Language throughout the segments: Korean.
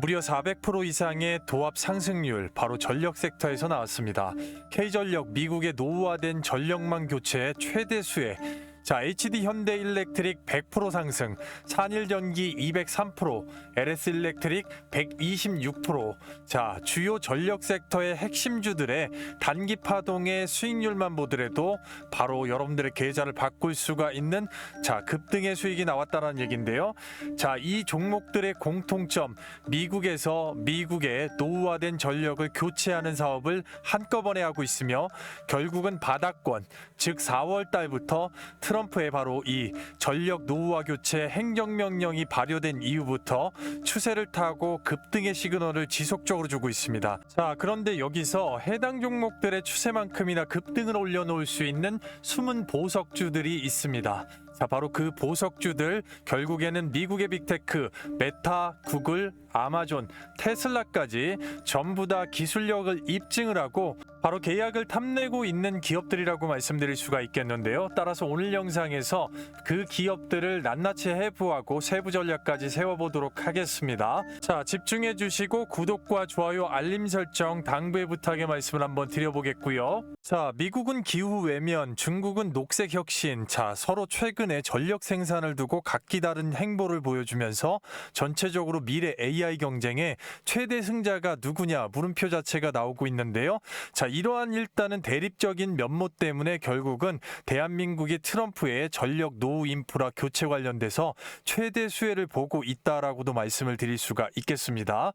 무려 400% 이상의 도합 상승률, 바로 전력 섹터에서 나왔습니다. K전력 미국의 노후화된 전력망 교체의 최대 수혜. HD 현대 일렉트릭 100% 상승, 산일전기 203%, LS 일렉트릭 126%. 주요 전력 섹터의 핵심주들의 단기 파동의 수익률만 보더라도 바로 여러분들의 계좌를 바꿀 수가 있는 급등의 수익이 나왔다는 얘기인데요. 이 종목들의 공통점, 미국의 노후화된 전력을 교체하는 사업을 한꺼번에 하고 있으며 결국은 바닥권, 즉 4월 달부터 트럼프의 바로 이 전력 노후화 교체 행정명령이 발효된 이후부터 추세를 타고 급등의 시그널을 지속적으로 주고 있습니다. 그런데 여기서 해당 종목들의 추세만큼이나 급등을 올려놓을 수 있는 숨은 보석주들이 있습니다. 바로 그 보석주들, 결국에는 미국의 빅테크, 메타, 구글, 아마존, 테슬라까지 전부 다 기술력을 입증을 하고 바로 계약을 탐내고 있는 기업들이라고 말씀드릴 수가 있겠는데요. 따라서 오늘 영상에서 그 기업들을 낱낱이 해부하고 세부 전략까지 세워보도록 하겠습니다. 집중해 주시고 구독과 좋아요, 알림 설정 당부의 부탁의 말씀을 한번 드려보겠고요. 미국은 기후 외면, 중국은 녹색 혁신. 서로 최근에 전력 생산을 두고 각기 다른 행보를 보여주면서 전체적으로 미래 AI 경쟁의 최대 승자가 누구냐 물음표 자체가 나오고 있는데요. 이러한 일단은 대립적인 면모 때문에 결국은 대한민국이 트럼프의 전력 노후 인프라 교체 관련돼서 최대 수혜를 보고 있다라고도 말씀을 드릴 수가 있겠습니다.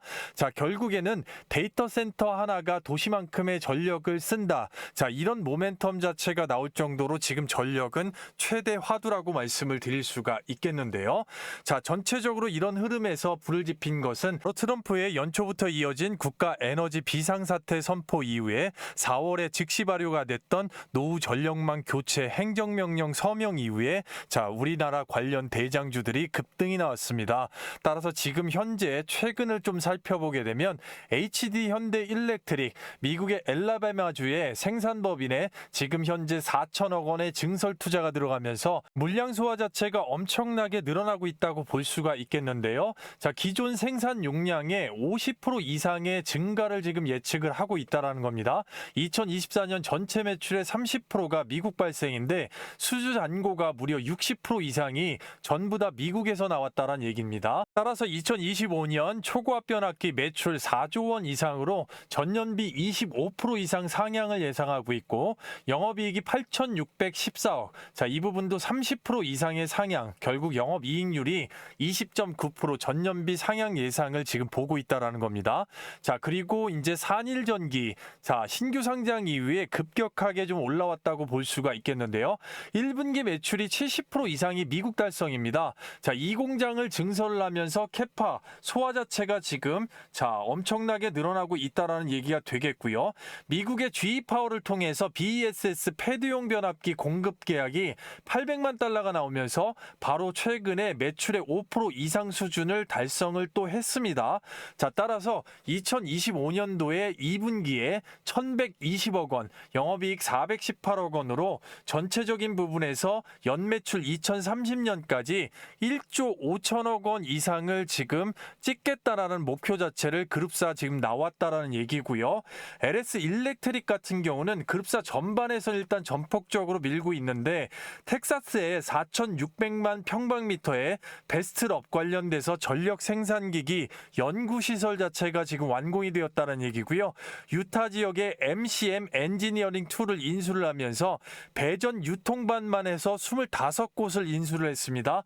결국에는 데이터 센터 하나가 도시만큼의 전력을 쓴다. 이런 모멘텀 자체가 나올 정도로 지금 전력은 최대 화두라고 말씀을 드릴 수가 있겠는데요. 전체적으로 이런 흐름에서 불을 지핀 것은 트럼프의 연초부터 이어진 국가 에너지 비상사태 선포 이후에 4월에 즉시 발효가 됐던 노후 전력망 교체 행정명령 서명 이후에 우리나라 관련 대장주들이 급등이 나왔습니다. 따라서 지금 현재 최근을 좀 살펴보게 되면 HD 현대 일렉트릭, 미국의 엘라바마주의 생산법인에 지금 현재 4천억 원의 증설 투자가 들어가면서 물량 소화 자체가 엄청나게 늘어나고 있다고 볼 수가 있겠는데요. 기존 생산 용량의 50% 이상의 증가를 지금 예측을 하고 있다는 겁니다. 2024년 전체 매출의 30%가 미국 발생인데 수주 잔고가 무려 60% 이상이 전부 다 미국에서 나왔다는 얘기입니다. 따라서 2025년 초고압 변압기 매출 4조 원 이상으로 전년비 25% 이상 상향을 예상하고 있고 영업이익이 8,614억. 이 부분도 30% 이상의 상향, 결국 영업이익률이 20.9% 전년비 상향 예상을 지금 보고 있다는 겁니다. 그리고 이제 산일전기, 신규 상장 이후에 급격하게 좀 올라왔다고 볼 수가 있겠는데요. 1분기 매출이 70% 이상이 미국 달성입니다. 이 공장을 증설을 하면서 캐파, 소화 자체가 지금 엄청나게 늘어나고 있다는 얘기가 되겠고요. 미국의 GE 파워를 통해서 BESS 패드용 변압기 공급 계약이 800만 달러가 나오면서 바로 최근에 매출의 5% 이상 수준을 달성을 또 했습니다. 따라서 2025년도에 2분기에 1,120억 원, 영업이익 418억 원으로 전체적인 부분에서 연매출 2030년까지 1조 5천억 원 이상을 지금 찍겠다라는 목표 자체를 그룹사 지금 나왔다라는 얘기고요. LS 일렉트릭 같은 경우는 그룹사 전반에서 일단 전폭적으로 밀고 있는데 텍사스에 4,600만 평방미터의 베스트럽 관련돼서 전력 생산기기 연구시설 자체가 지금 완공이 되었다는 얘기고요. 유타 지역에 MCM 엔지니어링 툴을 인수를 하면서 배전 유통반만 해서 25곳을 인수를 했습니다.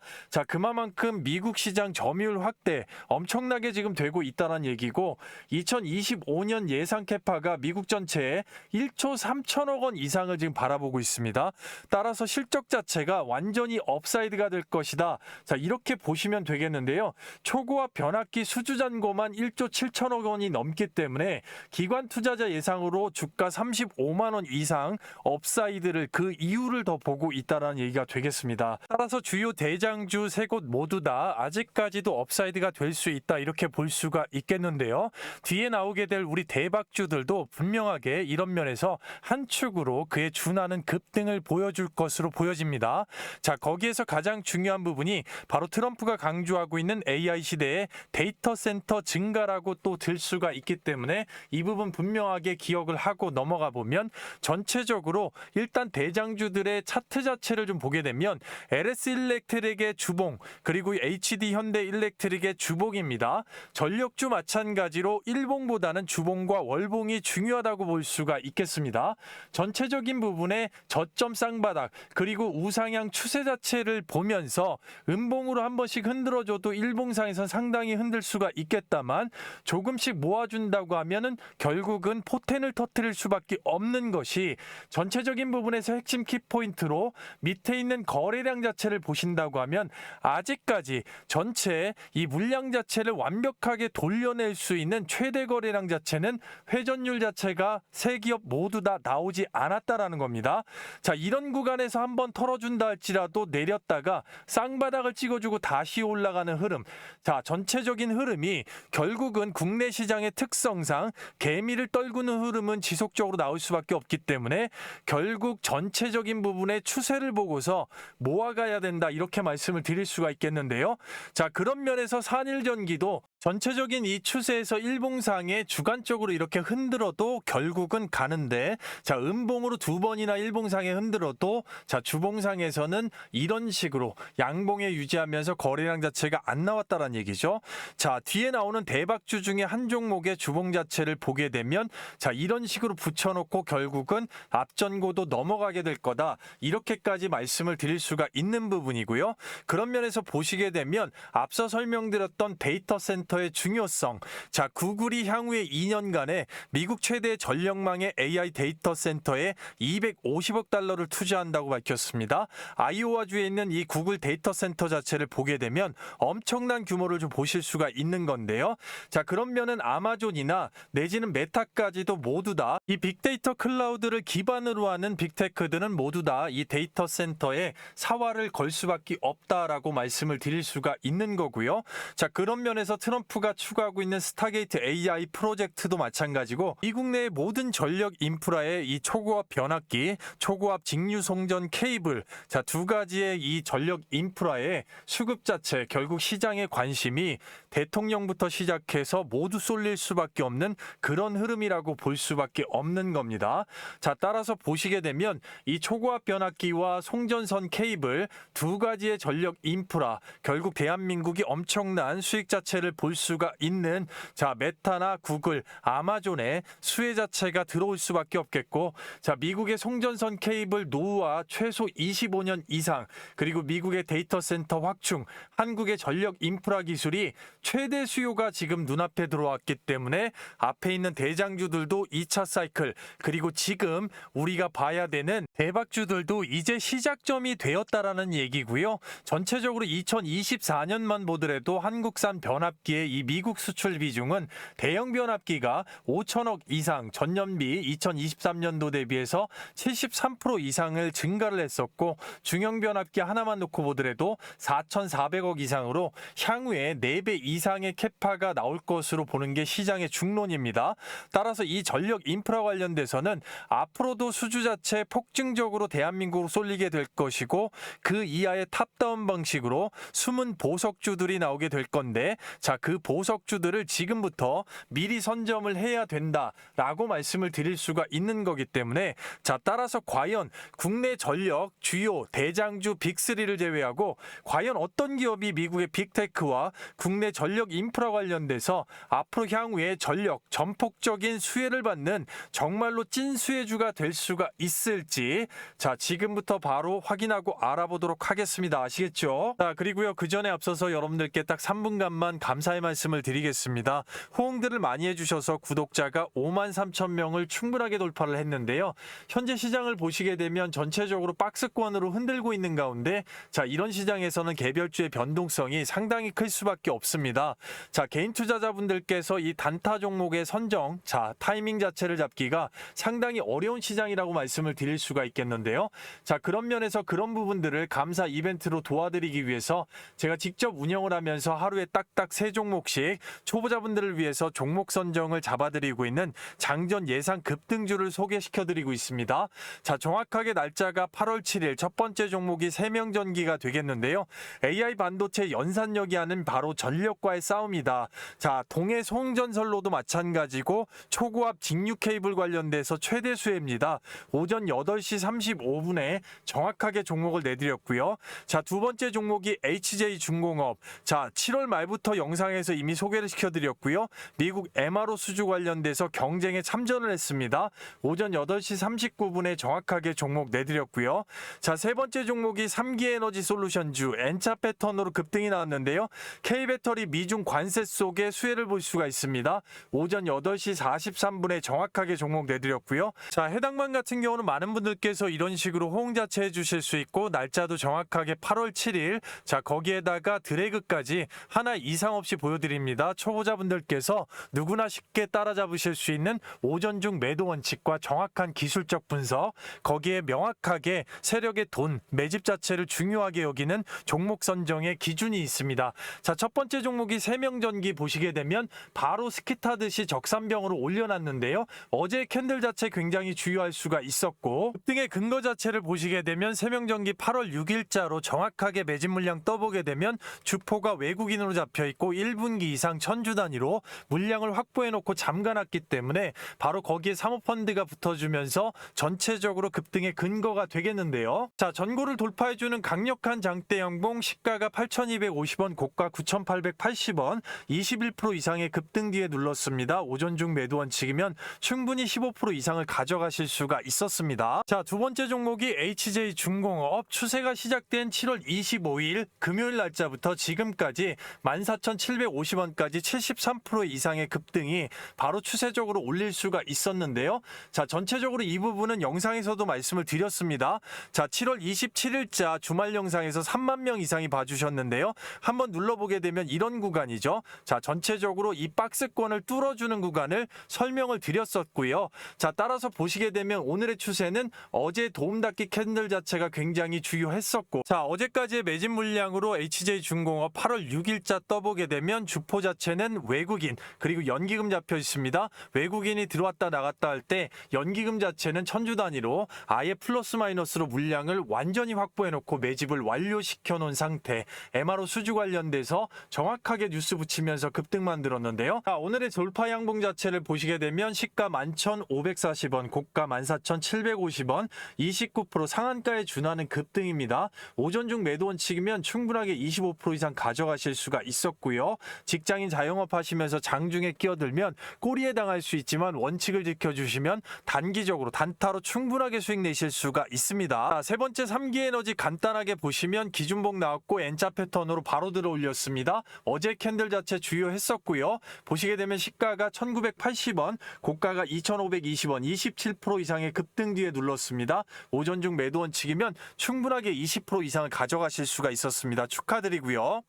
그만큼 미국 시장 점유율 확대 엄청나게 지금 되고 있다는 얘기고 2025년 예상 캐파가 미국 전체에 1조 3천억 원 이상을 지금 바라보고 있습니다. 따라서 실적 자체가 완전히 업사이드가 될 것이다. 이렇게 보시면 되겠는데요. 초고압 변압기 수주 잔고만 1조 7천억 원이 넘기 때문에 기관 투자자 예상으로 주가 35만 원 이상 업사이드를 그 이유를 더 보고 있다는 얘기가 되겠습니다. 따라서 주요 대장주 세 곳 모두 다 아직까지 아직까지도 업사이드가 될 수 있다 이렇게 볼 수가 있겠는데요. 뒤에 나오게 될 우리 대박주들도 분명하게 이런 면에서 한 축으로 그에 준하는 급등을 보여줄 것으로 보여집니다. 자, 거기에서 가장 중요한 부분이 바로 트럼프가 강조하고 있는 AI 시대의 데이터 센터 증가라고 또 들 수가 있기 때문에 이 부분 분명하게 기억을 하고 넘어가 보면 전체적으로 일단 대장주들의 차트 자체를 좀 보게 되면 LS 일렉트릭의 주봉 그리고 HD 현대 일렉트릭의 주봉입니다. 전력주 마찬가지로 일봉보다는 주봉과 월봉이 중요하다고 볼 수가 있겠습니다. 전체적인 부분에 저점 쌍바닥 그리고 우상향 추세 자체를 보면서 음봉으로 한 번씩 흔들어줘도 일봉상에선 상당히 흔들 수가 있겠다만 조금씩 모아준다고 하면은 결국은 포텐을 터뜨릴 수밖에 없는 것이 전체적인 부분에서 핵심 키포인트로 밑에 있는 거래량 자체를 보신다고 하면 아직까지 전체 이 물량 자체를 완벽하게 돌려낼 수 있는 최대 거래량 자체는 회전율 자체가 세 기업 모두 다 나오지 않았다라는 겁니다. 자, 이런 구간에서 한번 털어준다 할지라도 내렸다가 쌍바닥을 찍어주고 다시 올라가는 흐름. 자, 전체적인 흐름이 결국은 국내 시장의 특성상 개미를 떨구는 흐름은 지속적으로 나올 수밖에 없기 때문에 결국 전체적인 부분의 추세를 보고서 모아가야 된다 이렇게 말씀을 드릴 수가 있겠는데요. 자, 그런 면에서 산일전기도 전체적인 이 추세에서 일봉상에 주간적으로 이렇게 흔들어도 결국은 가는데 자, 음봉으로 두 번이나 일봉상에 흔들어도 자, 주봉상에서는 이런 식으로 양봉에 유지하면서 거래량 자체가 안 나왔다는 얘기죠. 자, 뒤에 나오는 대박주 중에 한 종목의 주봉 자체를 보게 되면 자, 이런 식으로 붙여놓고 결국은 앞전고도 넘어가게 될 거다 이렇게까지 말씀을 드릴 수가 있는 부분이고요. 그런 면에서 보시게 되면 앞서 설명드렸던 데이터 센터의 중요성, 자, 구글이 향후에 2년간에 미국 최대 전력망의 AI 데이터 센터에 250억 달러를 투자한다고 밝혔습니다. 아이오와주에 있는 이 구글 데이터 센터 자체를 보게 되면 엄청난 규모를 좀 보실 수가 있는 건데요. 자, 그런 면은 아마존이나 내지는 메타까지도 모두 다 이 빅데이터 클라우드를 기반으로 하는 빅테크들은 모두 다 이 데이터 센터에 사활을 걸 수밖에 없다라고 말씀을 드릴 수가 있는 거고요. 자, 그런 면에서 트럼프가 추구하고 있는 스타게이트 AI 프로젝트도 마찬가지고 미국 내의 모든 전력 인프라의 이 초고압 변압기, 초고압 직류 송전 케이블, 자, 두 가지의 이 전력 인프라의 수급 자체, 결국 시장의 관심이 대통령부터 시작해서 모두 쏠릴 수밖에 없는 그런 흐름이라고 볼 수밖에 없는 겁니다. 자, 따라서 보시게 되면 이 초고압 변압기와 송전선 케이블 두 가지의 전력 인프라, 결국 대한민국이 엄청난 수익 자체를 볼 수가 있는 자, 메타나 구글, 아마존의 수혜 자체가 들어올 수밖에 없겠고, 자, 미국의 송전선 케이블 노후화 최소 25년 이상, 그리고 미국의 데이터 센터 확충, 한국의 전력 인프라 기술이 최대 수요가 지금 눈앞에 들어왔기 때문에 앞에 있는 대장주들도 2차 사이클, 그리고 지금 우리가 봐야 되는 대박주들도 이제 시작점이 되었다라는 얘기고요. 전체적으로 2024년만 보더라도 한국산 변압기의 이 미국 수출 비중은 대형 변압기가 5천억 이상, 전년비 2023년도 대비해서 73% 이상을 증가를 했었고, 중형 변압기 하나만 놓고 보더라도 4,400억 이상으로 향후에 4배 이상의 캐파가 나올 것으로 보는 게 시장의 중론입니다. 따라서 이 전력 인프라 관련돼서는 앞으로도 수주 자체 폭증적으로 대한민국으로 쏠리게 될 것이고, 그 이하의 탑다운 방식으로 숨은 보석주들이 나오게 될 건데, 자, 그 보석주들을 지금부터 미리 선점을 해야 된다라고 말씀을 드릴 수가 있는 거기 때문에, 자, 따라서 과연 국내 전력 주요 대장주 빅3를 제외하고 과연 어떤 기업이 미국의 빅테크와 국내 전력 인프라 관련돼서 앞으로 향후에 전력 전폭적인 수혜를 받는 정말로 찐 수혜주가 될 수가 있을지, 자, 지금부터 바로 확인하고 알아보도록 하겠습니다. 아시겠죠? 자, 그리고요, 그 전에 앞서서 여러분들께 딱 3분간만 감사 감사의 말씀을 드리겠습니다. 호응들을 많이 해주셔서 구독자가 53,000명을 충분하게 돌파를 했는데요. 현재 시장을 보시게 되면 전체적으로 박스권으로 흔들고 있는 가운데 자, 이런 시장에서는 개별주의 변동성이 상당히 클 수밖에 없습니다. 자, 개인 투자자분들께서 이 단타 종목의 선정, 자, 타이밍 자체를 잡기가 상당히 어려운 시장이라고 말씀을 드릴 수가 있겠는데요. 자, 그런 면에서 그런 부분들을 감사 이벤트로 도와드리기 위해서 제가 직접 운영을 하면서 하루에 딱딱 3종목씩 초보자분들을 위해서 종목 선정을 잡아드리고 있는 장전 예상 급등주를 소개시켜드리고 있습니다. 자, 정확하게 날짜가 8월 7일 첫 번째 종목이 세명전기가 되겠는데요. AI 반도체 연산력이 하는 바로 전력과의 싸움이다. 자, 동해 송전선로도 마찬가지고 초고압 직류 케이블 관련돼서 최대 수혜입니다. 오전 8시 35분에 정확하게 종목을 내드렸고요. 자, 두 번째 종목이 HJ중공업. 자, 7월 말부터 영상에서 이미 소개를 시켜드렸고요. 미국 MRO 수주 관련돼서 경쟁에 참전을 했습니다. 오전 8시 39분에 정확하게 종목 내드렸고요. 자, 세 번째 종목이 3기에너지 솔루션주 N차 패턴으로 급등이 나왔는데요. K배터리 미중 관세 속에 수혜를 볼 수가 있습니다. 오전 8시 43분에 정확하게 종목 내드렸고요. 자, 해당만 같은 경우는 많은 분들께서 이런 식으로 호응 자체 해주실 수 있고 날짜도 정확하게 8월 7일 자, 거기에다가 드래그까지 하나 이상 없이 보여드립니다. 초보자분들께서 누구나 쉽게 따라잡으실 수 있는 오전 중 매도 원칙과 정확한 기술적 분석, 거기에 명확하게 세력의 돈, 매집 자체를 중요하게 여기는 종목 선정의 기준이 있습니다. 자, 첫 번째 종목이 세명전기 보시게 되면 바로 스키 타듯이 적산병으로 올려놨는데요. 어제 캔들 자체 굉장히 주요할 수가 있었고 급등의 근거 자체를 보시게 되면 세명전기 8월 6일자로 정확하게 매집 물량 떠보게 되면 주포가 외국인으로 잡혀있고 1분기 이상 1000주 단위로 물량을 확보해놓고 잠가놨기 때문에 바로 거기에 사모펀드가 붙어주면서 전체적으로 급등의 근거가 되겠는데요. 자, 전고를 돌파해주는 강력한 장대 양봉, 시가가 8,250원, 고가 9,880원, 21% 이상의 급등 뒤에 눌렀습니다. 오전 중 매도 원칙이면 충분히 15% 이상을 가져가실 수가 있었습니다. 자, 두 번째 종목이 HJ중공업. 추세가 시작된 7월 25일 금요일 날짜부터 지금까지 14,750원까지 73% 이상의 급등이 바로 추세적으로 올릴 수가 있었는데요. 자, 전체적으로 이 부분은 영상에서도 말씀을 드렸습니다. 자, 7월 27일자 주말 영상에서 3만 명 이상이 봐주셨는데요. 한번 눌러보게 되면 이런 구간이죠. 자, 전체적으로 이 박스권을 뚫어주는 구간을 설명을 드렸었고요. 자, 따라서 보시게 되면 오늘의 추세는 어제 도움닫기 캔들 자체가 굉장히 주요했었고 자, 어제까지의 매집 물량으로 HJ중공업 8월 6일자 떠보게 되면 주포 자체는 외국인 그리고 연기금 잡혀 있습니다. 외국인이 들어왔다 나갔다 할 때 연기금 자체는 1000주 단위로 아예 플러스 마이너스로 물량을 완전히 확보해놓고 매집을 완료시켜 놓은 상태. MRO 수주 관련돼서 정확하게 뉴스 붙이면서 급등 만들었는데요. 자, 오늘의 돌파 양봉 자체를 보시게 되면 시가 11,540원, 고가 14,750원, 29% 상한가에 준하는 급등입니다. 오전 중 매도 원칙이면 충분하게 25% 이상 가져가실 수가 있었고요. 직장인 자영업 하시면서 장중에 끼어들면 꼬리에 당할 수 있지만 원칙을 지켜주시면 단기적으로 단타로 충분하게 수익 내실 수가 있습니다. 자, 세 번째 3기에너지 간단하게 보시면 기준봉 나왔고 N자 패턴으로 바로 들어 올렸습니다. 어제 캔들 자체 주요했었고요. 보시게 되면 시가가 1,980원, 고가가 2,520원, 27% 이상의 급등 뒤에 눌렀습니다. 오전 중 매도 원칙이면 충분하게 20% 이상을 가져가실 수가 있었습니다. 축하드리고요.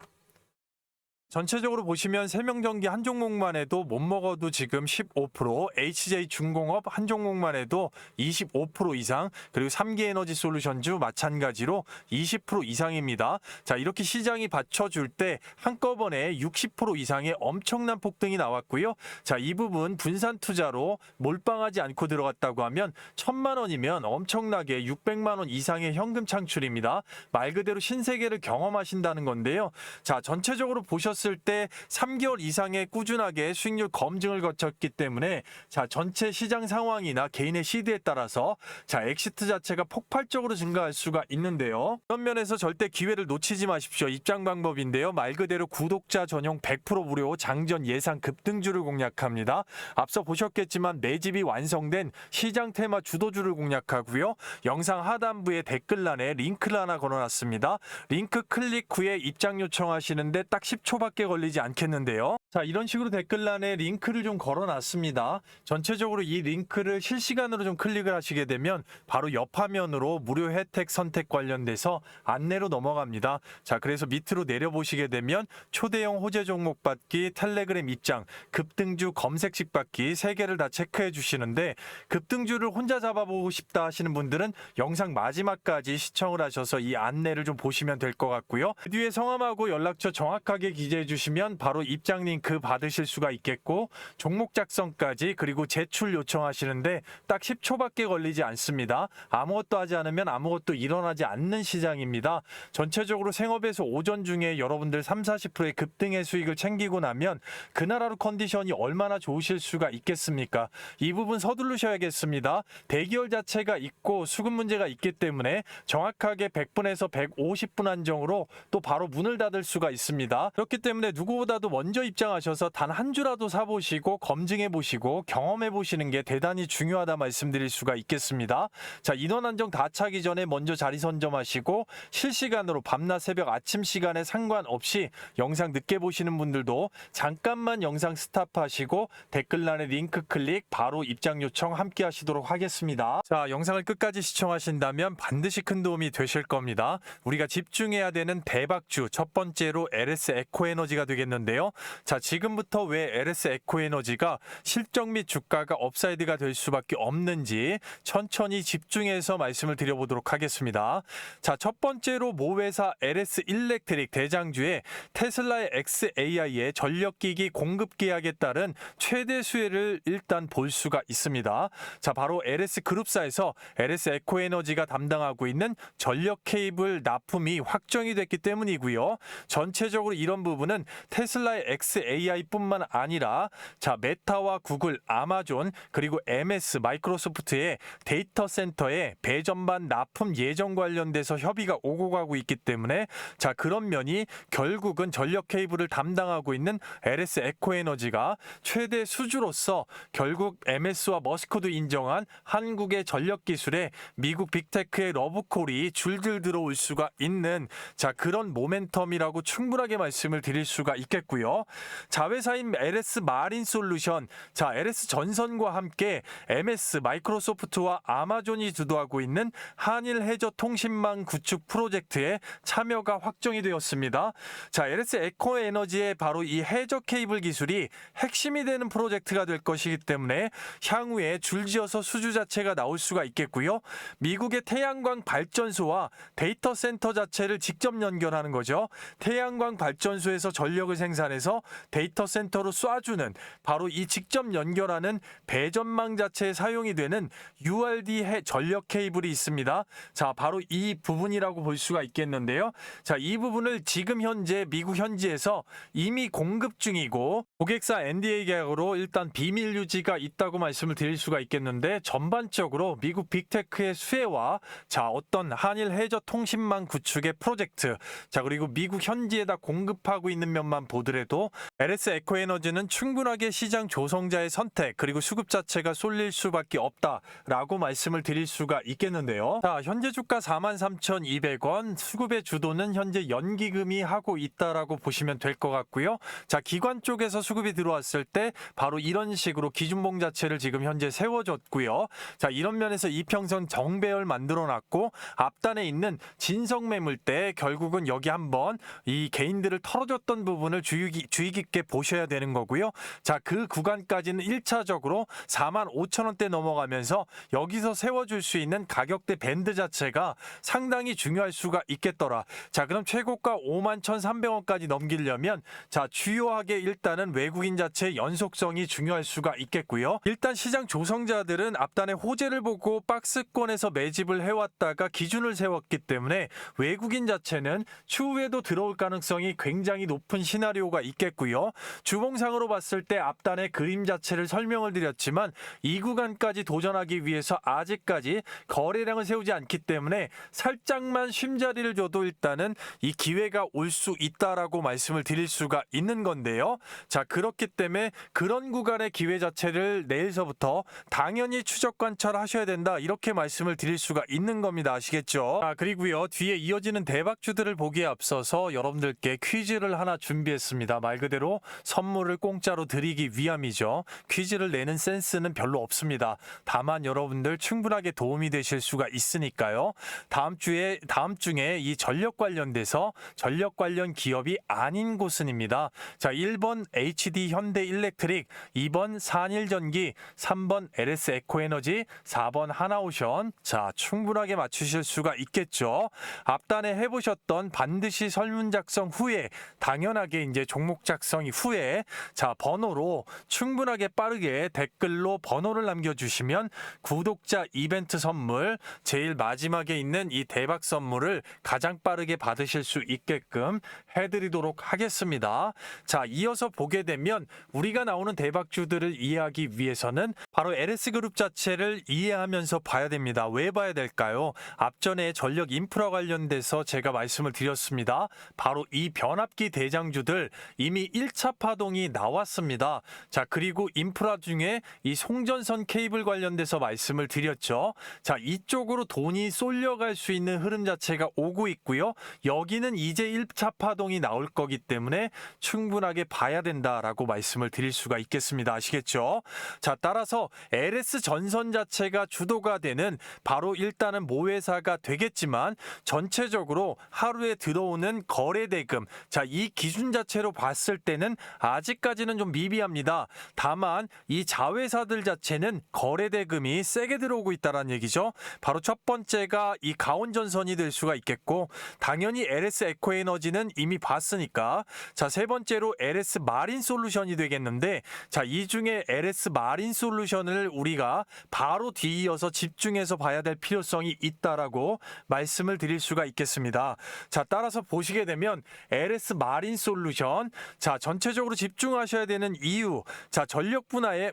전체적으로 보시면 세명전기 한 종목만 해도 못 먹어도 지금 15%, HJ중공업 한 종목만 해도 25% 이상, 그리고 3기에너지 솔루션주 마찬가지로 20% 이상입니다. 자, 이렇게 시장이 받쳐줄 때 한꺼번에 60% 이상의 엄청난 폭등이 나왔고요. 자, 이 부분 분산 투자로 몰빵하지 않고 들어갔다고 하면 1,000만 원이면 엄청나게 600만 원 이상의 현금 창출입니다. 말 그대로 신세계를 경험하신다는 건데요. 자, 전체적으로 보셨을 때 3개월 이상의 꾸준하게 수익률 검증을 거쳤기 때문에 자, 전체 시장 상황이나 개인의 시드에 따라서 자, 엑시트 자체가 폭발적으로 증가할 수가 있는데요. 그런 면에서 절대 기회를 놓치지 마십시오. 입장 방법인데요. 말 그대로 구독자 전용 100% 무료 장전 예상 급등주를 공략합니다. 앞서 보셨겠지만 매집이 완성된 시장 테마 주도주를 공략하고요. 영상 하단부에 댓글란에 링크를 하나 걸어놨습니다. 링크 클릭 후에 입장 요청하시는데 딱 10초밖에 10초밖에 걸리지 않겠는데요. 자, 이런 식으로 댓글란에 링크를 좀 걸어놨습니다. 전체적으로 이 링크를 실시간으로 좀 클릭을 하시게 되면 바로 옆 화면으로 무료 혜택 선택 관련돼서 안내로 넘어갑니다. 자, 그래서 밑으로 내려보시게 되면 초대형 호재 종목 받기, 텔레그램 입장, 급등주 검색식 받기 3개를 다 체크해 주시는데, 급등주를 혼자 잡아보고 싶다 하시는 분들은 영상 마지막까지 시청을 하셔서 이 안내를 좀 보시면 될 것 같고요. 그 뒤에 성함하고 연락처 정확하게 기재해 주시면 바로 입장 링크 받으실 수가 있겠고, 종목 작성까지 그리고 제출 요청하시는데 딱 10초밖에 걸리지 않습니다. 아무것도 하지 않으면 아무것도 일어나지 않는 시장입니다. 전체적으로 생업에서 오전 중에 여러분들 30-40%의 급등의 수익을 챙기고 나면 그날 하루 컨디션이 얼마나 좋으실 수가 있겠습니까? 이 부분 서두르셔야겠습니다. 대기열 자체가 있고 수급 문제가 있기 때문에 정확하게 100분에서 150분 한정으로 또 바로 문을 닫을 수가 있습니다. 그렇기 때문에 누구보다도 먼저 입장하셔서 단 한 주라도 사보시고 검증해보시고 경험해보시는 게 대단히 중요하다 말씀드릴 수가 있겠습니다. 자, 인원 한정 다 차기 전에 먼저 자리 선점하시고 실시간으로 밤낮 새벽 아침 시간에 상관없이 영상 늦게 보시는 분들도 잠깐만 영상 스탑하시고 댓글란에 링크 클릭 바로 입장 요청 함께 하시도록 하겠습니다. 자, 영상을 끝까지 시청하신다면 반드시 큰 도움이 되실 겁니다. 우리가 집중해야 되는 대박주 첫 번째로 LS 에코에너지가 되겠는데요. 자, 지금부터 왜 LS 에코에너지가 실적 및 주가가 업사이드가 될 수밖에 없는지 천천히 집중해서 말씀을 드려보도록 하겠습니다. 자, 첫 번째로 모회사 LS 일렉트릭 대장주의 테슬라의 xAI의 전력기기 공급 계약에 따른 최대 수혜를 일단 볼 수가 있습니다. 자, 바로 LS 그룹사에서 LS 에코에너지가 담당하고 있는 전력 케이블 납품이 확정이 됐기 때문이고요. 전체적으로 이런 부분은 테슬라의 xAI뿐만 아니라 자, 메타와 구글, 아마존 그리고 MS, 마이크로소프트의 데이터 센터에 배전반 납품 예정 관련돼서 협의가 오고 가고 있기 때문에 자, 그런 면이 결국은 전력 케이블을 담당하고 있는 LS 에코에너지가 최대 수주로서 결국 MS와 머스코도 인정한 한국의 전력 기술에 미국 빅테크의 러브콜이 줄줄 들어올 수가 있는 자, 그런 모멘텀이라고 충분하게 말씀을 드릴 수가 있겠고요. 자회사인 LS 마린 솔루션, 자, LS 전선과 함께 MS, 마이크로소프트와 아마존이 주도하고 있는 한일 해저 통신망 구축 프로젝트에 참여가 확정이 되었습니다. 자, LS 에코에너지의 바로 이 해저 케이블 기술이 핵심이 되는 프로젝트가 될 것이기 때문에 향후에 줄지어서 수주 자체가 나올 수가 있겠고요. 미국의 태양광 발전소와 데이터 센터 자체를 직접 연결하는 거죠. 태양광 발전소에서 전력을 생산해서 데이터 센터로 쏴주는 바로 이 직접 연결하는 배전망 자체에 사용이 되는 URD 전력 케이블이 있습니다. 자, 바로 이 부분이라고 볼 수가 있겠는데요. 자, 이 부분을 지금 현재 미국 현지에서 이미 공급 중이고 고객사 NDA 계약으로 일단 비밀 유지가 있다고 말씀을 드릴 수가 있겠는데, 전반적으로 미국 빅테크의 수혜와 자, 어떤 한일 해저 통신망 구축의 프로젝트, 자, 그리고 미국 현지에다 공급하고 있는 면만 보더라도 LS 에코에너지는 충분하게 시장 조성자의 선택 그리고 수급 자체가 쏠릴 수밖에 없다라고 말씀을 드릴 수가 있겠는데요. 자, 현재 주가 43,200원, 수급의 주도는 현재 연기금이 하고 있다라고 보시면 될 것 같고요. 자, 기관 쪽에서 수급이 들어왔을 때 바로 이런 식으로 기준봉 자체를 지금 현재 세워줬고요. 자, 이런 면에서 이평선 정배열 만들어놨고 앞단에 있는 진성 매물대 결국은 여기 한번 이 개인들을 털어줬던 부분을 주의 깊게 보셔야 되는 거고요. 자, 그 구간까지는 1차적으로 45,000원대 넘어가면서 여기서 세워줄 수 있는 가격대 밴드 자체가 상당히 중요할 수가 있겠더라. 자, 그럼 최고가 51,300원까지 넘기려면 자, 주요하게 일단은 외국인 자체의 연속성이 중요할 수가 있겠고요. 일단 시장 조성자들은 앞단에 호재를 보고 박스권에서 매집을 해왔다가 기준을 세웠기 때문에 외국인 자체는 추후에도 들어올 가능성이 굉장히 높은 시나리오가 있겠고요. 주봉상으로 봤을 때 앞단의 그림 자체를 설명을 드렸지만 이 구간까지 도전하기 위해서 아직까지 거래량을 세우지 않기 때문에 살짝만 쉼자리를 줘도 일단은 이 기회가 올 수 있다라고 말씀을 드릴 수가 있는 건데요. 자, 그렇기 때문에 그런 구간의 기회 자체를 내일서부터 당연히 추적 관찰하셔야 된다, 이렇게 말씀을 드릴 수가 있는 겁니다. 아시겠죠? 자, 그리고요, 뒤에 이어지는 대박주들을 보기에 앞서서 여러분들께 퀴즈를 퀴즈를 하나 준비했습니다. 말 그대로 선물을 공짜로 드리기 위함이죠. 퀴즈를 내는 센스는 별로 없습니다. 다만 여러분들 충분하게 도움이 되실 수가 있으니까요. 다음 중에 이 전력 관련돼서 전력 관련 기업이 아닌 곳은입니다. 자, 1번 HD 현대일렉트릭, 2번 산일전기, 3번 LS 에코에너지, 4번 하나오션. 자, 충분하게 맞추실 수가 있겠죠. 앞단에 해보셨던 반드시 설문 작성 후에, 당연하게 이제 종목 작성 후에, 자, 번호로 충분하게 빠르게 댓글로 번호를 남겨주시면 구독자 이벤트 선물, 제일 마지막에 있는 이 대박 선물을 가장 빠르게 받으실 수 있게끔 해드리도록 하겠습니다. 자, 이어서 보게 되면 우리가 나오는 대박주들을 이해하기 위해서는 바로 LS그룹 자체를 이해하면서 봐야 됩니다. 왜 봐야 될까요? 앞전에 전력 인프라 관련돼서 제가 말씀을 드렸습니다. 바로 이 변압기 대장주들 이미 1차 파동이 나왔습니다. 자, 그리고 인프라 중에 이 송전선 케이블 관련돼서 말씀을 드렸죠. 자, 이쪽으로 돈이 쏠려갈 수 있는 흐름 자체가 오고 있고요. 여기는 이제 1차 파동이 나올 거기 때문에 충분하게 봐야 된다라고 말씀을 드릴 수가 있겠습니다. 아시겠죠? 자, 따라서 LS 전선 자체가 주도가 되는 바로 일단은 모회사가 되겠지만 전체적으로 하루에 들어오는 거래 대금, 자, 이 기준 자체로 봤을 때는 아직까지는 좀 미비합니다. 다만 이 자회사들 자체는 거래 대금이 세게 들어오고 있다는 얘기죠. 바로 첫 번째가 이 가온전선이 될 수가 있겠고, 당연히 LS 에코에너지는 이미 봤으니까, 자, 세 번째로 LS 마린솔루션이 되겠는데, 자, 이 중에 LS 마린솔루션을 우리가 바로 뒤이어서 집중해서 봐야 될 필요성이 있다라고 말씀을 드릴 수가 있겠습니다. 자, 따라서 보시게 되면 LS 마린솔루션, 자, 전체적으로 집중하셔야 되는 이유, 자, 전력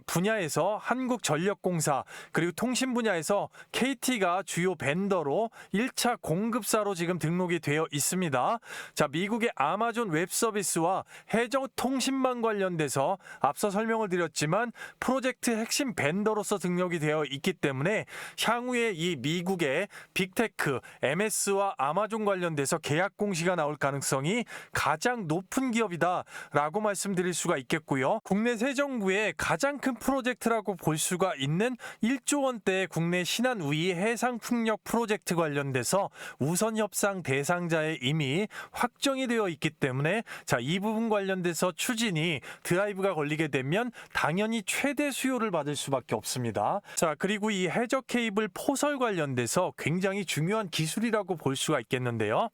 분야에서 한국전력공사, 그리고 통신 분야에서 KT가 주요 벤더로 1차 공급사로 지금 등록이 되어 있습니다. 자, 미국의 아마존 웹서비스와 해저통신망 관련돼서 앞서 설명을 드렸지만 프로젝트 핵심 벤더로서 등록이 되어 있기 때문에 향후에 이 미국의 빅테크, MS와 아마존 관련돼서 계약 공시가 나올 가능성이 가장 높은 기업이다라고 말씀드릴 수가 있겠고요. 국내 새 정부의 가장 큰 프로젝트라고 볼 수가 있는 1조 원대 국내 신한우위 해상풍력 프로젝트 관련돼서 우선 협상 대상자에 이미 확정이 되어 있기 때문에, 자, 이 부분 관련돼서 추진이 드라이브가 걸리게 되면 당연히 최대 수요를 받을 수밖에 없습니다. 자, 그리고 이 해저 케이블 포설 관련돼서 굉장히 중요한 기술이라고 볼 수가 있겠는데요.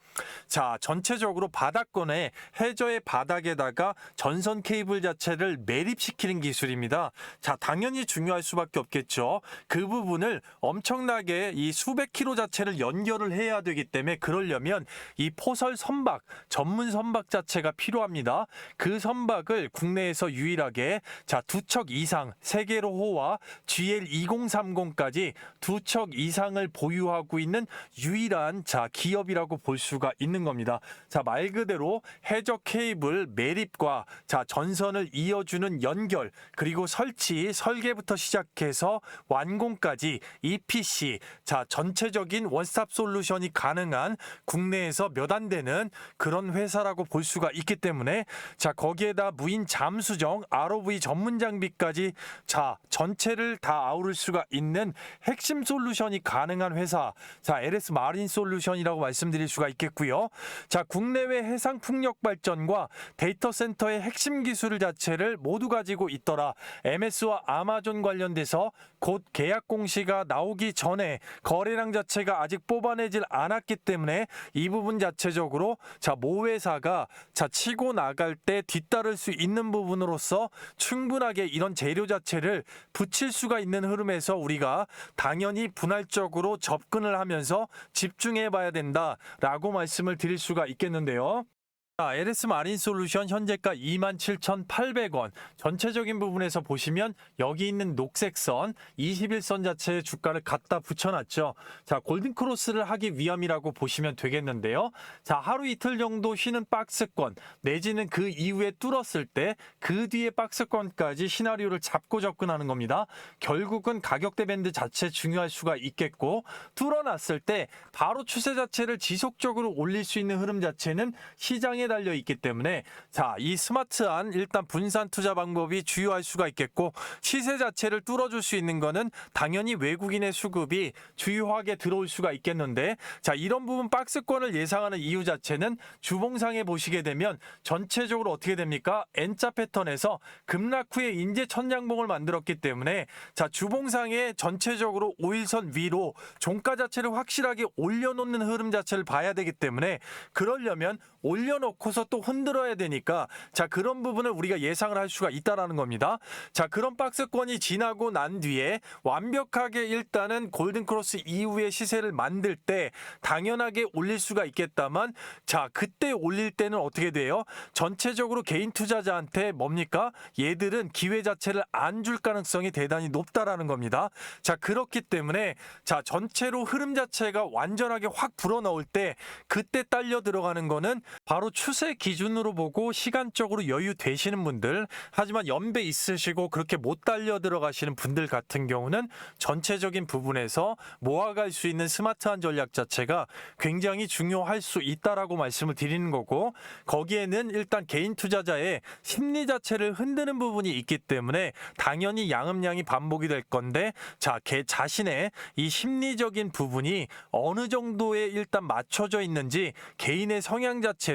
자, 전체적으로 바닥권에 해저의 바닥에다가 전선 케이블 자체를 매립시키는 기술입니다. 자, 당연히 중요할 수밖에 없겠죠. 그 부분을 엄청나게 이 수백 킬로 자체를 연결을 해야 되기 때문에, 그러려면 이 포설 선박, 전문 선박 자체가 필요합니다. 그 선박을 국내에서 유일하게, 자, 두 척 이상, 세계로호와 GL2030까지 두 척 이상을 보유하고 있는 유일한, 자, 기업이라고 볼 수가 있는 겁니다. 자, 말 그대로 해저 케이블 매립과, 자, 전선을 이어주는 연결, 그리고 설치, 설계부터 시작해서 완공까지 EPC, 자, 전체적인 원스톱 솔루션이 가능한 국내에서 몇 안 되는 그런 회사라고 볼 수가 있기 때문에, 자, 거기에다 무인 잠수정, ROV 전문 장비까지, 자, 전체를 다 아우를 수가 있는 핵심 솔루션이 가능한 회사, 자, LS 마린 솔루션이라고 말씀드릴 수가 있겠고요. 자, 국내외 해상 풍력 발전과 데이터 센터의 핵심 기술 자체를 모두 가지고 있더라. MS와 아마존 관련돼서 곧 계약 공시가 나오기 전에 거래량 자체가 아직 뽑아내질 않았기 때문에 이 부분 자체적으로, 자, 모회사가, 자, 치고 나갈 때 뒤따를 수 있는 부분으로서 충분하게 이런 재료 자체를 붙일 수가 있는 흐름에서 우리가 당연히 분할적으로 접근을 하면서 집중해 봐야 된다라고 말씀을 드릴 수가 있겠는데요. 자, LS 마린솔루션 현재가 27,800원. 전체적인 부분에서 보시면 여기 있는 녹색 선, 21선 자체의 주가를 갖다 붙여놨죠. 자, 골든크로스를 하기 위함이라고 보시면 되겠는데요. 자, 하루 이틀 정도 쉬는 박스권, 내지는 그 이후에 뚫었을 때 그 뒤에 박스권까지 시나리오를 잡고 접근하는 겁니다. 결국은 가격대 밴드 자체 중요할 수가 있겠고, 뚫어놨을 때 바로 추세 자체를 지속적으로 올릴 수 있는 흐름 자체는 시장의 시장에 달려 있기 때문에 자, 이 스마트한 일단 분산 투자 방법이 주요할 수가 있겠고, 시세 자체를 뚫어줄 수 있는 거는 당연히 외국인의 수급이 주요하게 들어올 수가 있겠는데, 자, 이런 부분 박스권을 예상하는 이유 자체는 주봉상에 보시게 되면 전체적으로 어떻게 됩니까? N자 패턴에서 급락 후에 인제 천장봉을 만들었기 때문에 자, 주봉상에 전체적으로 5일선 위로 종가 자체를 확실하게 올려놓는 흐름 자체를 봐야 되기 때문에, 그러려면 올려놓고서 또 흔들어야 되니까 자, 그런 부분을 우리가 예상을 할 수가 있다라는 겁니다. 자, 그런 박스권이 지나고 난 뒤에 완벽하게 일단은 골든크로스 이후의 시세를 만들 때 당연하게 올릴 수가 있겠다만, 자, 그때 올릴 때는 어떻게 돼요? 전체적으로 개인 투자자한테 뭡니까? 얘들은 기회 자체를 안 줄 가능성이 대단히 높다라는 겁니다. 자, 그렇기 때문에 자, 전체로 흐름 자체가 완전하게 확 불어넣을 때 그때 딸려 들어가는 거는 바로 추세 기준으로 보고 시간적으로 여유 되시는 분들, 하지만 연배 있으시고 그렇게 못 달려 들어가시는 분들 같은 경우는 전체적인 부분에서 모아갈 수 있는 스마트한 전략 자체가 굉장히 중요할 수 있다라고 말씀을 드리는 거고, 거기에는 일단 개인 투자자의 심리 자체를 흔드는 부분이 있기 때문에 당연히 양음양이 반복이 될 건데, 자, 개 자신의 이 심리적인 부분이 어느 정도에 일단 맞춰져 있는지 개인의 성향 자체를,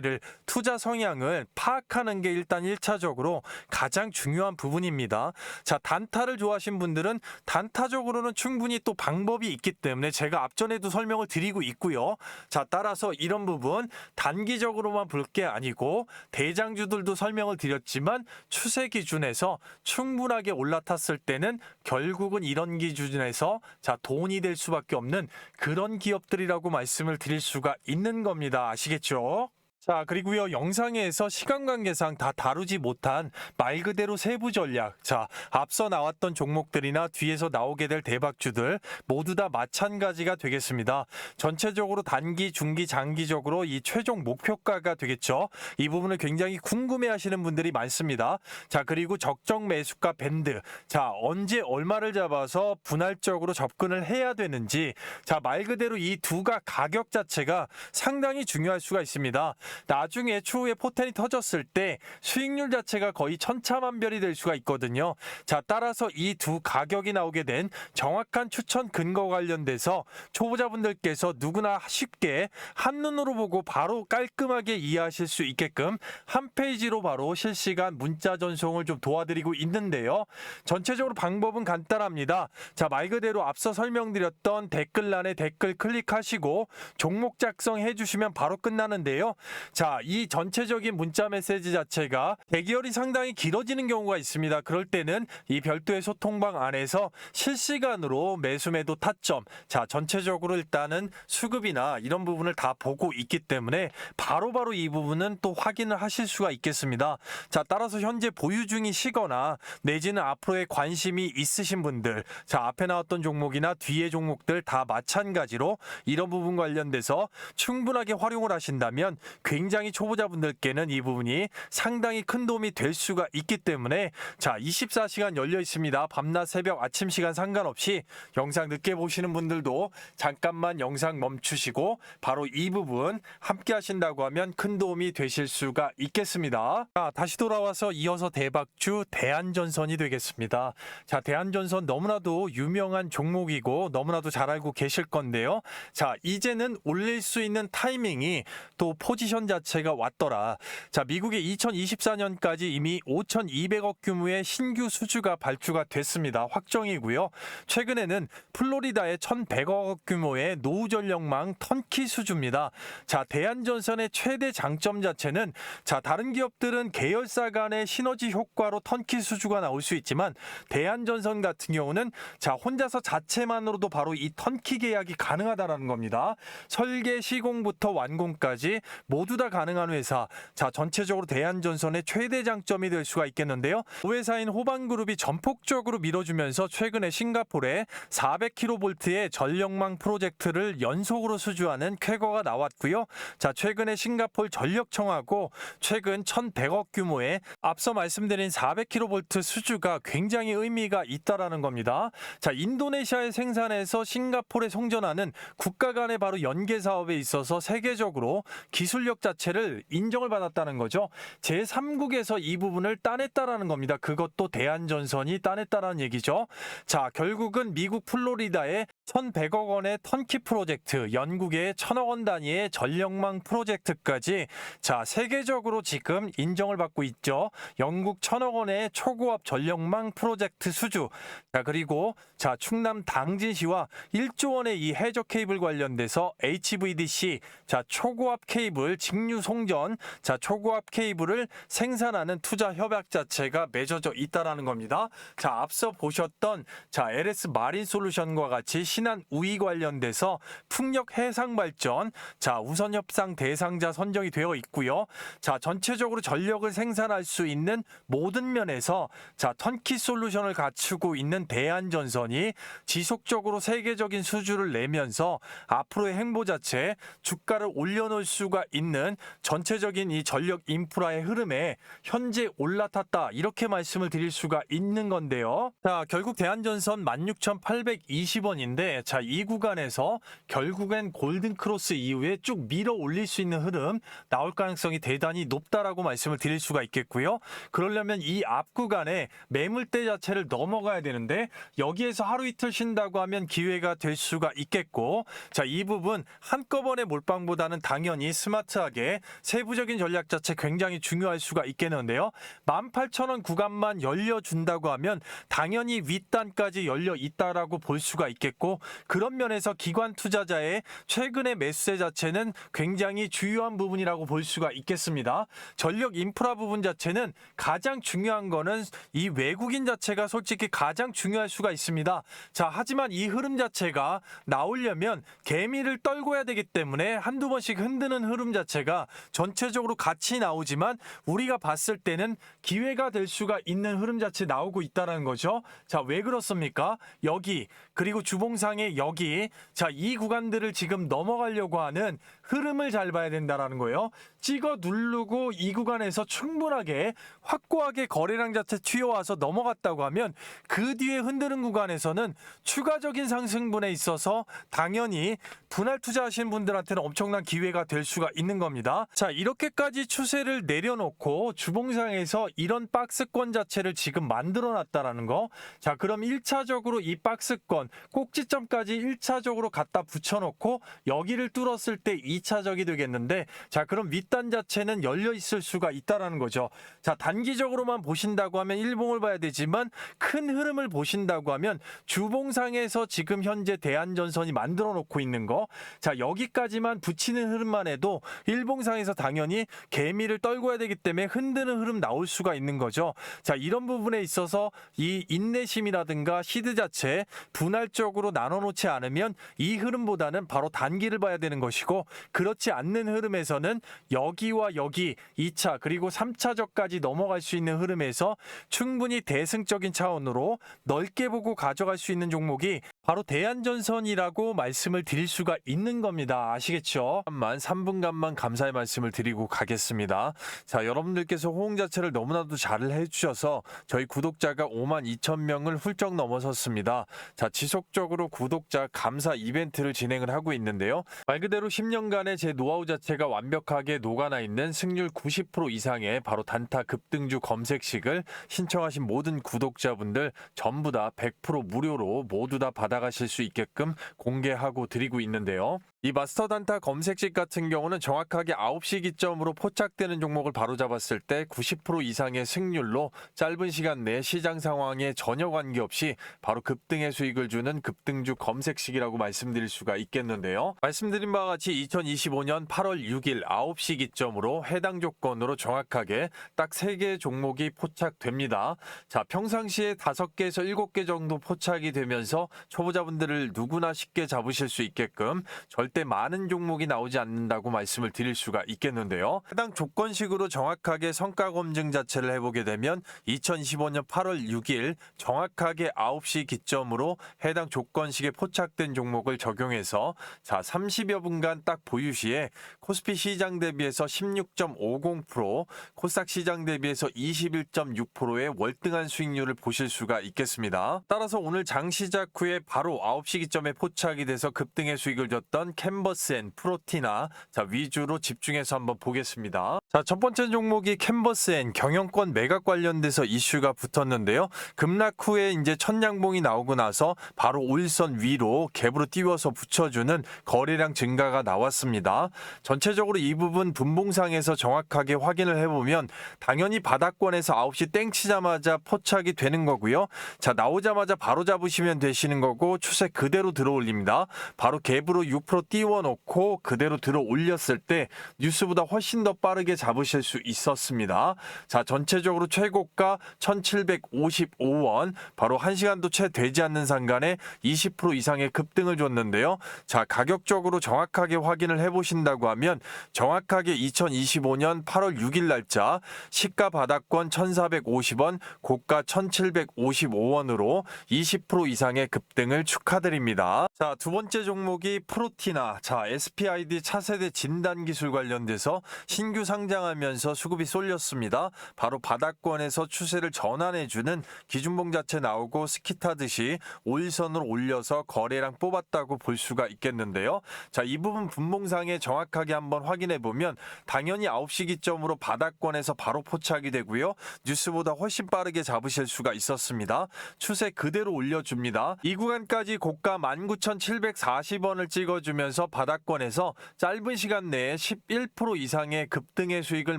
투자 성향을 파악하는 게 일단 1차적으로 가장 중요한 부분입니다. 자, 단타를 좋아하신 분들은 단타적으로는 충분히 또 방법이 있기 때문에 제가 앞전에도 설명을 드리고 있고요. 자, 따라서 이런 부분 단기적으로만 볼 게 아니고 대장주들도 설명을 드렸지만 추세 기준에서 충분하게 올라탔을 때는 결국은 이런 기준에서 자, 돈이 될 수밖에 없는 그런 기업들이라고 말씀을 드릴 수가 있는 겁니다. 아시겠죠? 자, 그리고요, 영상에서 시간 관계상 다 다루지 못한 말 그대로 세부 전략, 자, 앞서 나왔던 종목들이나 뒤에서 나오게 될 대박주들 모두 다 마찬가지가 되겠습니다. 전체적으로 단기, 중기, 장기적으로 이 최종 목표가가 되겠죠. 이 부분을 굉장히 궁금해하시는 분들이 많습니다. 자, 그리고 적정 매수가 밴드, 자, 언제 얼마를 잡아서 분할적으로 접근을 해야 되는지, 자, 말 그대로 이 두가 가격 자체가 상당히 중요할 수가 있습니다. 나중에 추후에 포텐이 터졌을 때 수익률 자체가 거의 천차만별이 될 수가 있거든요. 자, 따라서 이 두 가격이 나오게 된 정확한 추천 근거 관련돼서 초보자분들께서 누구나 쉽게 한눈으로 보고 바로 깔끔하게 이해하실 수 있게끔 한 페이지로 바로 실시간 문자 전송을 좀 도와드리고 있는데요. 전체적으로 방법은 간단합니다. 자, 말 그대로 앞서 설명드렸던 댓글란에 댓글 클릭하시고 종목 작성해 주시면 바로 끝나는데요. 자, 이 전체적인 문자 메시지 자체가 대기열이 상당히 길어지는 경우가 있습니다. 그럴 때는 이 별도의 소통방 안에서 실시간으로 매수 매도 타점, 자, 전체적으로 일단은 수급이나 이런 부분을 다 보고 있기 때문에 바로바로 이 부분은 또 확인을 하실 수가 있겠습니다. 자, 따라서 현재 보유 중이시거나 내지는 앞으로의 관심이 있으신 분들, 자, 앞에 나왔던 종목이나 뒤의 종목들 다 마찬가지로 이런 부분 관련돼서 충분하게 활용을 하신다면 굉장히 초보자분들께는 이 부분이 상당히 큰 도움이 될 수가 있기 때문에 자, 24시간 열려 있습니다. 밤낮 새벽 아침 시간 상관없이 영상 늦게 보시는 분들도 잠깐만 영상 멈추시고 바로 이 부분 함께 하신다고 하면 큰 도움이 되실 수가 있겠습니다. 자, 다시 돌아와서 이어서 대박주 대한전선이 되겠습니다. 자, 대한전선 너무나도 유명한 종목이고 너무나도 잘 알고 계실 건데요. 자, 이제는 올릴 수 있는 타이밍이 또 포지션 자체가 왔더라. 자, 미국의 2024년까지 이미 5,200억 규모의 신규 수주가 발주가 됐습니다. 확정이고요. 최근에는 플로리다의 1,100억 규모의 노후 전력망 턴키 수주입니다. 자, 대한전선의 최대 장점 자체는 자, 다른 기업들은 계열사 간의 시너지 효과로 턴키 수주가 나올 수 있지만 대한전선 같은 경우는 자, 혼자서 자체만으로도 바로 이 턴키 계약이 가능하다라는 겁니다. 설계 시공부터 완공까지 모두 다 가능한 회사. 자, 전체적으로 대한전선의 최대 장점이 될 수가 있겠는데요. 회사인 호반그룹이 전폭적으로 밀어주면서 최근에 싱가포르에 400kV의 전력망 프로젝트를 연속으로 수주하는 쾌거가 나왔고요. 자, 최근에 싱가포르 전력청하고 최근 1,100억 규모의 앞서 말씀드린 400kV 수주가 굉장히 의미가 있다라는 겁니다. 자, 인도네시아의 생산에서 싱가포르에 송전하는 국가 간의 바로 연계 사업에 있어서 세계적으로 기술력 전력 자체를 인정을 받았다는 거죠. 제3국에서 이 부분을 따냈다라는 겁니다. 그것도 대한전선이 따냈다라는 얘기죠. 자, 결국은 미국 플로리다의 1,100억 원의 턴키 프로젝트, 영국의 1,000억 원 단위의 전력망 프로젝트까지 자, 세계적으로 지금 인정을 받고 있죠. 영국 1,000억 원의 초고압 전력망 프로젝트 수주. 자, 그리고 자, 충남 당진시와 1조 원의 이 해저 케이블 관련돼서 HVDC, 자, 초고압 케이블 직류 송전, 자, 초고압 케이블을 생산하는 투자 협약 자체가 맺어져 있다라는 겁니다. 자, 앞서 보셨던 자, LS 마린 솔루션과 같이 신한 우위 관련돼서 풍력 해상 발전, 자, 우선 협상 대상자 선정이 되어 있고요. 자, 전체적으로 전력을 생산할 수 있는 모든 면에서 자, 턴키 솔루션을 갖추고 있는 대한전선이 지속적으로 세계적인 수주를 내면서 앞으로의 행보 자체 주가를 올려놓을 수가 있는 전체적인 이 전력 인프라의 흐름에 현재 올라탔다, 이렇게 말씀을 드릴 수가 있는 건데요. 자, 결국 대한전선 16,820원인데 자, 이 구간에서 결국엔 골든크로스 이후에 쭉 밀어 올릴 수 있는 흐름 나올 가능성이 대단히 높다라고 말씀을 드릴 수가 있겠고요. 그러려면 이 앞 구간에 매물대 자체를 넘어가야 되는데 여기에서 하루 이틀 쉰다고 하면 기회가 될 수가 있겠고, 자, 이 부분 한꺼번에 몰빵보다는 당연히 스마트하게 세부적인 전략 자체 굉장히 중요할 수가 있겠는데요. 18,000원 구간만 열려준다고 하면 당연히 윗단까지 열려 있다라고 볼 수가 있겠고, 그런 면에서 기관 투자자의 최근의 매수세 자체는 굉장히 주요한 부분이라고 볼 수가 있겠습니다. 전력 인프라 부분 자체는 가장 중요한 거는 이 외국인 자체가 솔직히 가장 중요할 수가 있습니다. 자, 하지만 이 흐름 자체가 나오려면 개미를 떨궈야 되기 때문에 한두 번씩 흔드는 흐름 자체가 전체적으로 같이 나오지만 우리가 봤을 때는 기회가 될 수가 있는 흐름 자체 나오고 있다는 거죠. 자, 왜 그렇습니까? 여기 그리고 주봉상의 여기, 자, 이 구간들을 지금 넘어가려고 하는 흐름을 잘 봐야 된다는 거예요. 찍어 누르고 이 구간에서 충분하게 확고하게 거래량 자체 튀어와서 넘어갔다고 하면 그 뒤에 흔드는 구간에서는 추가적인 상승분에 있어서 당연히 분할 투자하시는 분들한테는 엄청난 기회가 될 수가 있는 겁니다. 자, 이렇게까지 추세를 내려놓고 주봉상에서 이런 박스권 자체를 지금 만들어 놨다라는 거. 자, 그럼 1차적으로 이 박스권 꼭지점까지 1차적으로 갖다 붙여놓고 여기를 뚫었을 때 2차적이 되겠는데, 자, 그럼 윗단 자체는 열려 있을 수가 있다라는 거죠. 자, 단기적으로만 보신다고 하면 일봉을 봐야 되지만 큰 흐름을 보신다고 하면 주봉상에서 지금 현재 대한전선이 만들어 놓고 있는 거, 자, 여기까지만 붙이는 흐름만 해도 일봉상에서 당연히 개미를 떨궈야 되기 때문에 흔드는 흐름 나올 수가 있는 거죠. 자, 이런 부분에 있어서 이 인내심이라든가 시드 자체 분할적으로 나눠놓지 않으면 이 흐름보다는 바로 단기를 봐야 되는 것이고, 그렇지 않는 흐름에서는 여기와 여기 2차 그리고 3차적까지 넘어갈 수 있는 흐름에서 충분히 대승적인 차원으로 넓게 보고 가져갈 수 있는 종목이 바로 대한전선이라고 말씀을 드릴 수가 있는 겁니다. 아시겠죠? 3분간만 감사의 말씀을 드리고 가겠습니다. 자, 여러분들께서 호응 자체를 너무나도 잘 해주셔서 저희 구독자가 52,000명을 훌쩍 넘어섰습니다. 자, 지속적으로 구독자 감사 이벤트를 진행을 하고 있는데요. 말 그대로 10년간의 제 노하우 자체가 완벽하게 녹아나 있는 승률 90% 이상의 바로 단타 급등주 검색식을 신청하신 모든 구독자분들 전부 다 100% 무료로 모두 다 받아가실 수 있게끔 공개하고 드리고 있는데요. 이 마스터 단타 검색식 같은 경우는 정확하게 9시 기점으로 포착되는 종목을 바로잡았을 때 90% 이상의 승률로 짧은 시간 내에 시장 상황에 전혀 관계없이 바로 급등의 수익을 주는 급등주 검색식이라고 말씀드릴 수가 있겠는데요. 말씀드린 바와 같이 2025년 8월 6일 9시 기점으로 해당 조건으로 정확하게 딱 3개의 종목이 포착됩니다. 자, 평상시에 5개에서 7개 정도 포착이 되면서 초보자분들을 누구나 쉽게 잡으실 수 있게끔 절대 많은 종목이 나오지 않는다고 말씀을 드릴 수가 있겠는데요. 해당 조건식으로 정확하게 성과 검증 자체를 해보게 되면 2025년 8월 6일 정확하게 9시 기점으로 해당 조건식에 포착된 종목을 적용해서 자, 30여 분간 딱 보유 시에 코스피 시장 대비해서 16.50%, 코스닥 시장 대비해서 21.6%의 월등한 수익률을 보실 수가 있겠습니다. 따라서 오늘 장 시작 후에 바로 9시 기점에 포착이 돼서 급등의 수익을 줬던 캔버스앤, 프로티나 자 위주로 집중해서 한번 보겠습니다. 자, 첫 번째 종목이 캔버스앤 경영권 매각 관련돼서 이슈가 붙었는데요. 급락 후에 이제 첫 양봉이 나오고 나서 바로 5일선 위로 갭으로 띄워서 붙여주는 거래량 증가가 나왔습니다. 전체적으로 이 부분 분봉상에서 정확하게 확인을 해보면 당연히 바닥권에서 9시 땡 치자마자 포착이 되는 거고요. 자, 나오자마자 바로 잡으시면 되시는 거고 추세 그대로 들어 올립니다. 바로 갭으로 6% 띄워놓고 그대로 들어 올렸을 때 뉴스보다 훨씬 더 빠르게 잡으실 수 있었습니다. 자, 전체적으로 최고가 1755원, 바로 1시간도 채 되지 않는 상간에 20% 이상의 급등을 줬는데요. 자, 가격적으로 정확하게 확인을 해보신다고 하면 정확하게 2025년 8월 6일 날짜 시가 바닥권 1450원, 고가 1755원으로 20% 이상의 급등을 축하드립니다. 자, 두 번째 종목이 프로티나. 자, SPID 차세대 진단 기술 관련돼서 신규 상장하면서 수급이 쏠렸습니다. 바로 바닥권에서 추세를 전환해주는 기준봉 자체 나오고 스키 타듯이 5일선으로 올려서 거래량 뽑았다고 볼 수가 있겠는데요. 자, 이 부분 분봉상에 정확하게 한번 확인해 보면 당연히 9시 기점으로 바닥권에서 바로 포착이 되고요. 뉴스보다 훨씬 빠르게 잡으실 수가 있었습니다. 추세 그대로 올려줍니다. 이 구간까지 고가 19,740원을 찍어주면서 바닥권에서 짧은 시간 내에 11% 이상의 급등의 수익을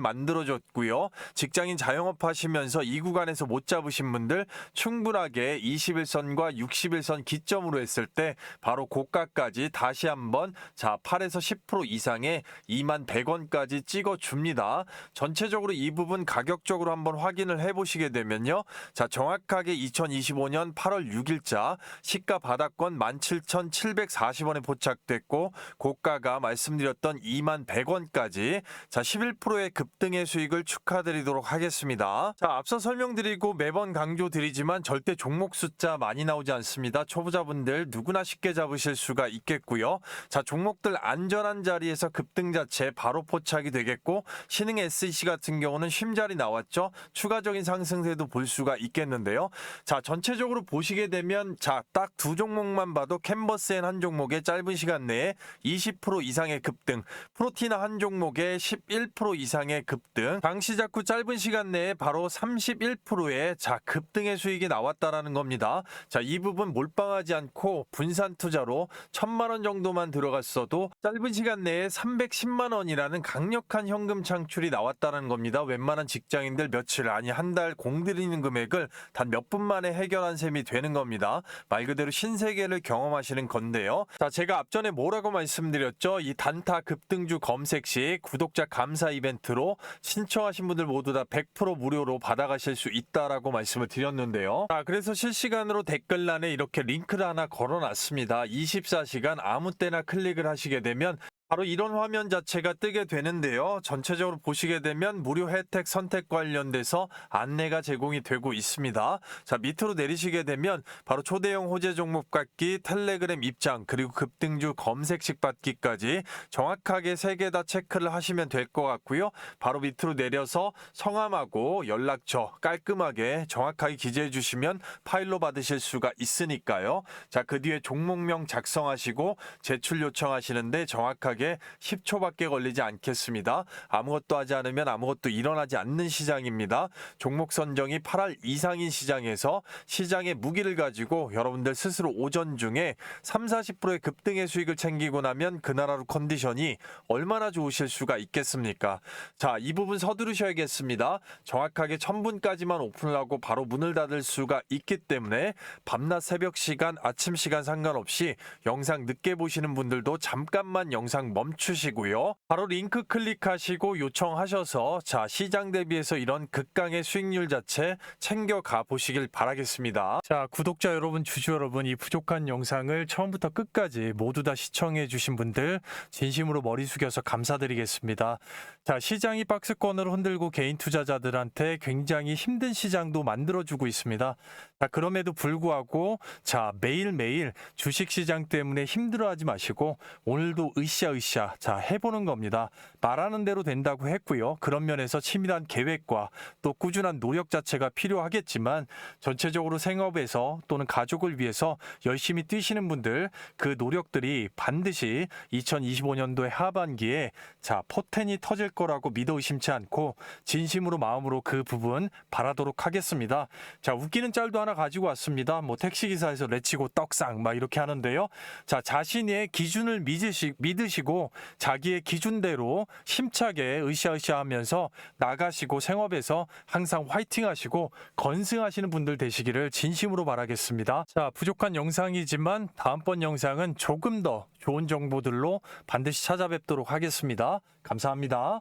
만들어줬고요. 직장인 자영업 하시면서 이 구간에서 못 잡으신 분들 충분하게 21선과 61선 기점으로 했을 때 바로 고가까지 다시 한번 자 8에서 10% 이상의 21,100원까지 찍어줍니다. 전체적으로 이 부분 가격적으로 한번 확인을 해보시게 되면요. 자, 정확하게 2025년 8월 6일자 시가 바닥권 17,740원에 포착됐고 고가가 말씀드렸던 21,100원까지 자 11%의 급등의 수익을 축하드리도록 하겠습니다. 자, 앞서 설명드리고 매번 강조드리지만 절대 종목 숫자 많이 나오지 않습니다. 초보자분들 누구나 쉽게 잡으실 수가 있겠고요. 자, 종목들 안전한 자리에서 급등 자체 바로 포착이 되겠고 신흥 SEC 같은 경우는 쉼자리 나왔죠. 추가적인 상승세도 볼 수가 있겠는데요. 자, 전체적으로 보시게 되면 자, 딱 두 종목만 봐도 캔버스앤 한 종목에 짧은 시간 내에 20% 이상의 급등, 프로티나 한 종목에 11% 이상의 급등, 장시작 후 짧은 시간 내에 바로 31%의 자 급등의 수익이 나왔다라는 겁니다. 자, 이 부분 몰빵하지 않고 분산 투자로 1,000만 원 정도만 들어갔어도 짧은 시간 내에 310만 원이라는 강력한 현금 창출이 나왔다는 겁니다. 웬만한 직장인들 며칠 아니 한 달 공들이는 금액을 단 몇 분 만에 해결한 셈이 되는 겁니다. 말 그대로 신세계를 경험하시는 건데요. 자, 제가 앞전에 뭐라고 말씀드렸죠? 이 단타 급등주 검색 시 구독자 감사 이벤트로 신청하신 분들 모두 다 100% 무료로 받아가실 수 있다라고 말씀을 드렸는데요. 자, 그래서 실시간으로 댓글란에 이렇게 링크를 하나 걸어놨습니다. 24시간 아무 때나 클릭을 하시게 되면 바로 이런 화면 자체가 뜨게 되는데요. 전체적으로 보시게 되면 무료 혜택 선택 관련돼서 안내가 제공이 되고 있습니다. 자, 밑으로 내리시게 되면 바로 초대형 호재 종목 받기, 텔레그램 입장, 그리고 급등주 검색식 받기까지 정확하게 3개 다 체크를 하시면 될 것 같고요. 바로 밑으로 내려서 성함하고 연락처 깔끔하게 정확하게 기재해 주시면 파일로 받으실 수가 있으니까요. 자, 그 뒤에 종목명 작성하시고 제출 요청하시는데 정확하게 10초밖에 걸리지 않겠습니다. 아무것도 하지 않으면 아무것도 일어나지 않는 시장입니다. 종목 선정이 8할 이상인 시장에서 시장의 무기를 가지고 여러분들 스스로 오전 중에 30-40%의 급등의 수익을 챙기고 나면 그 나라로 컨디션이 얼마나 좋으실 수가 있겠습니까? 자, 이 부분 서두르셔야겠습니다. 정확하게 1000분까지만 오픈을 하고 바로 문을 닫을 수가 있기 때문에 밤낮 새벽 시간, 아침 시간 상관없이 영상 늦게 보시는 분들도 잠깐만 영상 멈추시고요. 바로 링크 클릭하시고 요청하셔서 자, 시장 대비해서 이런 극강의 수익률 자체 챙겨가 보시길 바라겠습니다. 자, 구독자 여러분, 주주 여러분, 이 부족한 영상을 처음부터 끝까지 모두 다 시청해 주신 분들 진심으로 머리 숙여서 감사드리겠습니다. 자, 시장이 박스권으로 흔들고 개인 투자자들한테 굉장히 힘든 시장도 만들어주고 있습니다. 자, 그럼에도 불구하고 자, 매일매일 주식시장 때문에 힘들어하지 마시고 오늘도 으쌰 으쌰으쌰 자 해보는 겁니다. 말하는 대로 된다고 했고요. 그런 면에서 치밀한 계획과 또 꾸준한 노력 자체가 필요하겠지만 전체적으로 생업에서 또는 가족을 위해서 열심히 뛰시는 분들 그 노력들이 반드시 2025년도의 하반기에 자 포텐이 터질 거라고 믿어 의심치 않고 진심으로 마음으로 그 부분 바라도록 하겠습니다. 자 웃기는 짤도 하나 가지고 왔습니다. 뭐 택시기사에서 레치고 떡상 막 이렇게 하는데요. 자 자신의 기준을 믿으시고 자기의 기준대로 힘차게 으쌰으쌰 하면서 나가시고 생업에서 항상 화이팅 하시고 건승하시는 분들 되시기를 진심으로 바라겠습니다. 자 부족한 영상이지만 다음번 영상은 조금 더 좋은 정보들로 반드시 찾아뵙도록 하겠습니다. 감사합니다.